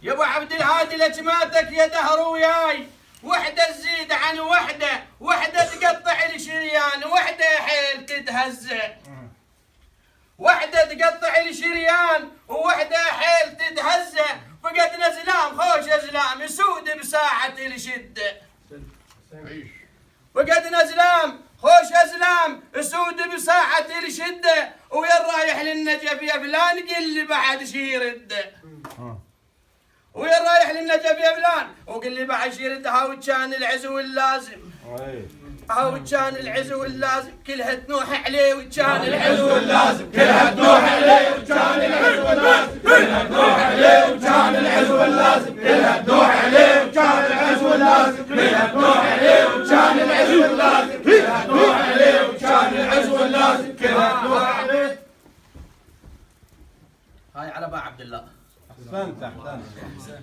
يا ابو عبد الهادي لجماتك يا دهر وياي، وحده تزيد عن وحده، وحده تقطع الشريان، وحده حيل تتهزأ. وحده تقطع الشريان ووحده حيل تتهزأ، فقدنا زلام خوش ازلام يسود بساعة الشدة. فقدنا زلام خوش ازلام يسود بساعة الشدة، ويا رايح للنجف يا فلان قل لي بعد شي يرده. ويا رايح للنجف يا فلان وقل لي بعد شي يرده. هاو كان العزو اللازم، هاو كان العزو اللازم كلها تنوح عليه، وكان العزو اللازم كلها تنوح عليه، وكان العزو اللازم كلها تنوح عليه، وكان العزو اللازم كلها تنوح عليه، وكان العزو اللازم كلها تنوح عليه، وكان العزو اللازم كلها تنوح عليه، وكان العزو اللازم كلها تنوح عليه. هاي على با عبد الله. احسنت احسنت.